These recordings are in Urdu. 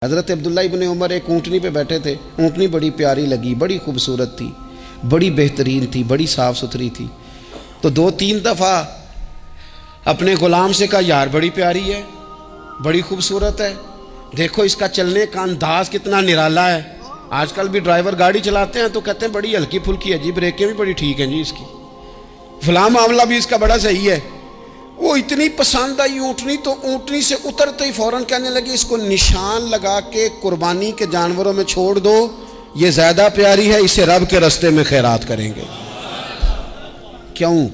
حضرت عبداللہ ابن عمر ایک اونٹنی پہ بیٹھے تھے. اونٹنی بڑی پیاری لگی, بڑی خوبصورت تھی, بڑی بہترین تھی, بڑی صاف ستھری تھی. تو 2-3 دفعہ اپنے غلام سے کہا, یار بڑی پیاری ہے, بڑی خوبصورت ہے, دیکھو اس کا چلنے کا انداز کتنا نرالا ہے. آج کل بھی ڈرائیور گاڑی چلاتے ہیں تو کہتے ہیں بڑی ہلکی پھلکی ہے جی, بریکیں بھی بڑی ٹھیک ہیں جی اس کی, فلاں معاملہ بھی اس کا بڑا صحیح ہے. وہ اتنی پسند آئی اونٹنی, تو اونٹنی سے اترتے ہی فوراً کہنے لگی اس کو نشان لگا کے قربانی کے جانوروں میں چھوڑ دو, یہ زیادہ پیاری ہے, اسے رب کے رستے میں خیرات کریں گے. کیوں؟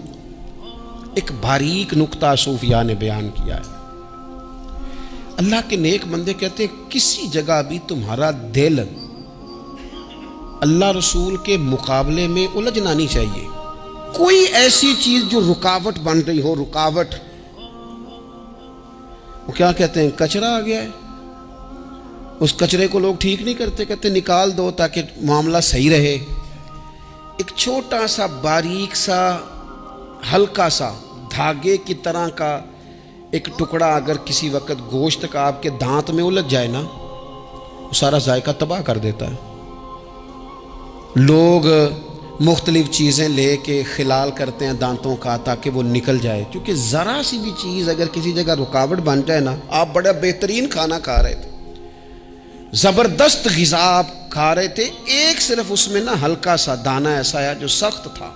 ایک باریک نکتہ صوفیاء نے بیان کیا ہے. اللہ کے نیک بندے کہتے ہیں کسی جگہ بھی تمہارا دل اللہ رسول کے مقابلے میں الجھنا نہیں چاہیے. کوئی ایسی چیز جو رکاوٹ بن رہی ہو, رکاوٹ, وہ کیا کہتے ہیں, کچرا آ گیا ہے, اس کچرے کو لوگ ٹھیک نہیں کرتے, کہتے نکال دو تاکہ معاملہ صحیح رہے. ایک چھوٹا سا باریک سا ہلکا سا دھاگے کی طرح کا ایک ٹکڑا اگر کسی وقت گوشت کا آپ کے دانت میں الجھ جائے نا, وہ سارا ذائقہ تباہ کر دیتا ہے. لوگ مختلف چیزیں لے کے خلال کرتے ہیں دانتوں کا تاکہ وہ نکل جائے, کیونکہ ذرا سی بھی چیز اگر کسی جگہ رکاوٹ بن جائے نا, آپ بڑا بہترین کھانا کھا رہے تھے, زبردست غذا آپ کھا رہے تھے, ایک صرف اس میں نا ہلکا سا دانہ ایسا ہے جو سخت تھا,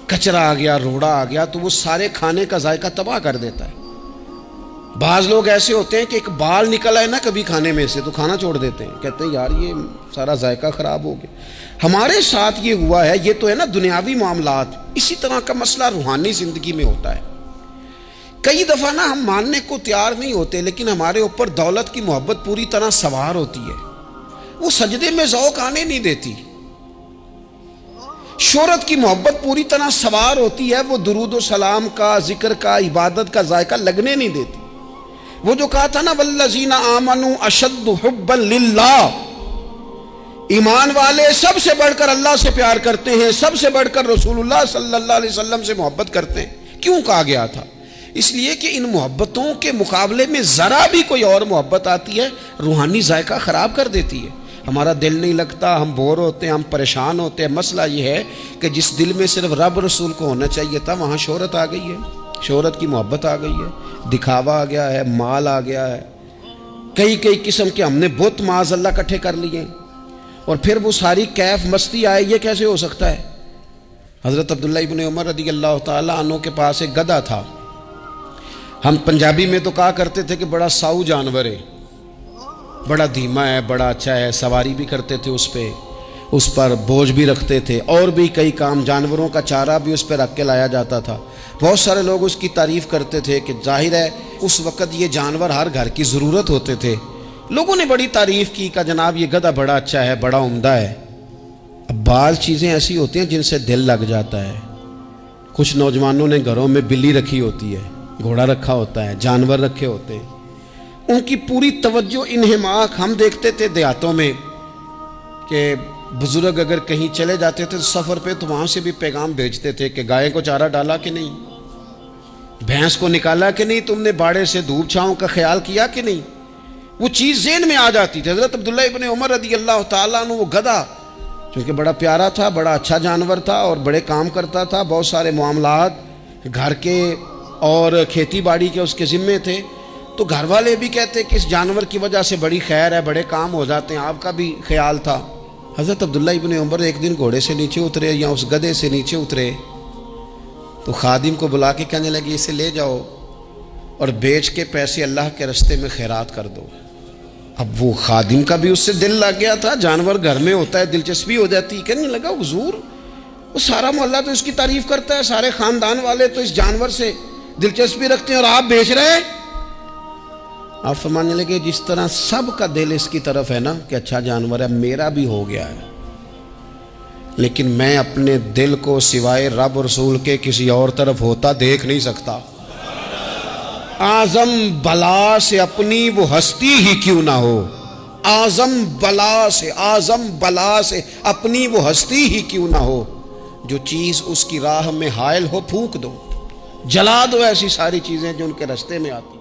کچرا آ گیا, روڑا آ گیا, تو وہ سارے کھانے کا ذائقہ تباہ کر دیتا ہے. بعض لوگ ایسے ہوتے ہیں کہ ایک بال نکل آئے نا کبھی کھانے میں سے تو کھانا چھوڑ دیتے ہیں, کہتے ہیں یار یہ سارا ذائقہ خراب ہو گیا. ہمارے ساتھ یہ ہوا ہے, یہ تو ہے نا دنیاوی معاملات. اسی طرح کا مسئلہ روحانی زندگی میں ہوتا ہے. کئی دفعہ نا ہم ماننے کو تیار نہیں ہوتے, لیکن ہمارے اوپر دولت کی محبت پوری طرح سوار ہوتی ہے, وہ سجدے میں ذوق آنے نہیں دیتی. شہرت کی محبت پوری طرح سوار ہوتی ہے, وہ درود و سلام کا, ذکر کا, عبادت کا ذائقہ لگنے نہیں دیتی. وہ جو کہا تھا نا والذین آمنوا اشد حبا للہ, ایمان والے سب سے بڑھ کر اللہ سے پیار کرتے ہیں, سب سے بڑھ کر رسول اللہ صلی اللہ علیہ وسلم سے محبت کرتے ہیں. کیوں کہا گیا تھا؟ اس لیے کہ ان محبتوں کے مقابلے میں ذرا بھی کوئی اور محبت آتی ہے, روحانی ذائقہ خراب کر دیتی ہے. ہمارا دل نہیں لگتا, ہم بور ہوتے ہیں, ہم پریشان ہوتے ہیں. مسئلہ یہ ہے کہ جس دل میں صرف رب رسول کو ہونا چاہیے تھا, وہاں شہرت آ گئی ہے, شہرت کی محبت آ گئی ہے, دکھاوا آ گیا ہے, مال آ گیا ہے, کئی قسم کے ہم نے بت معاذ اللہ اکٹھے کر لیے, اور پھر وہ ساری کیف مستی آئے. یہ کیسے ہو سکتا ہے؟ حضرت عبداللہ ابن عمر رضی اللہ تعالیٰ عنہ کے پاس ایک گدھا تھا. ہم پنجابی میں تو کہا کرتے تھے کہ بڑا ساؤ جانور ہے, بڑا دھیما ہے, بڑا اچھا ہے, سواری بھی کرتے تھے اس پہ, اس پر بوجھ بھی رکھتے تھے, اور بھی کئی کام, جانوروں کا چارہ بھی اس پہ رکھ کے لایا جاتا تھا. بہت سارے لوگ اس کی تعریف کرتے تھے کہ ظاہر ہے اس وقت یہ جانور ہر گھر کی ضرورت ہوتے تھے. لوگوں نے بڑی تعریف کی کہ جناب یہ گدھا بڑا اچھا ہے, بڑا عمدہ ہے. اب بعض چیزیں ایسی ہوتی ہیں جن سے دل لگ جاتا ہے. کچھ نوجوانوں نے گھروں میں بلی رکھی ہوتی ہے, گھوڑا رکھا ہوتا ہے, جانور رکھے ہوتے ہیں, ان کی پوری توجہ انہماک. ہم دیکھتے تھے دیہاتوں میں کہ بزرگ اگر کہیں چلے جاتے تھے سفر پہ, تو وہاں سے بھی پیغام بھیجتے تھے کہ گائے کو چارہ ڈالا کہ نہیں, بھینس کو نکالا کہ نہیں, تم نے باڑے سے دھوپ چھاؤں کا خیال کیا کہ نہیں. وہ چیز ذہن میں آ جاتی تھی. حضرت عبداللہ ابن عمر رضی اللہ تعالیٰ عنہ, وہ گدھا چونکہ بڑا پیارا تھا, بڑا اچھا جانور تھا, اور بڑے کام کرتا تھا, بہت سارے معاملات گھر کے اور کھیتی باڑی کے اس کے ذمے تھے, تو گھر والے بھی کہتے کہ اس جانور کی وجہ سے بڑی خیر ہے, بڑے کام ہو جاتے ہیں. آپ کا بھی خیال تھا. حضرت عبداللہ ابن عمر ایک دن گھوڑے سے نیچے اترے یا اس گدھے سے نیچے اترے, تو خادم کو بلا کے کہنے لگے اسے لے جاؤ اور بیچ کے پیسے اللہ کے رستے میں خیرات کر دو. اب وہ خادم کا بھی اس سے دل لگ گیا تھا, جانور گھر میں ہوتا ہے, دلچسپی ہو جاتی. کہنے لگا حضور وہ سارا محلہ تو اس کی تعریف کرتا ہے, سارے خاندان والے تو اس جانور سے دلچسپی رکھتے ہیں, اور آپ بیچ رہے ہیں. آپ فرمانے لگے جس طرح سب کا دل اس کی طرف ہے نا کہ اچھا جانور ہے, میرا بھی ہو گیا ہے, لیکن میں اپنے دل کو سوائے رب رسول کے کسی اور طرف ہوتا دیکھ نہیں سکتا. اعظم بلا سے اپنی وہ ہستی ہی کیوں نہ ہو, اعظم بلا سے اپنی وہ ہستی ہی کیوں نہ ہو, جو چیز اس کی راہ میں حائل ہو پھونک دو, جلا دو ایسی ساری چیزیں جو ان کے راستے میں آتی.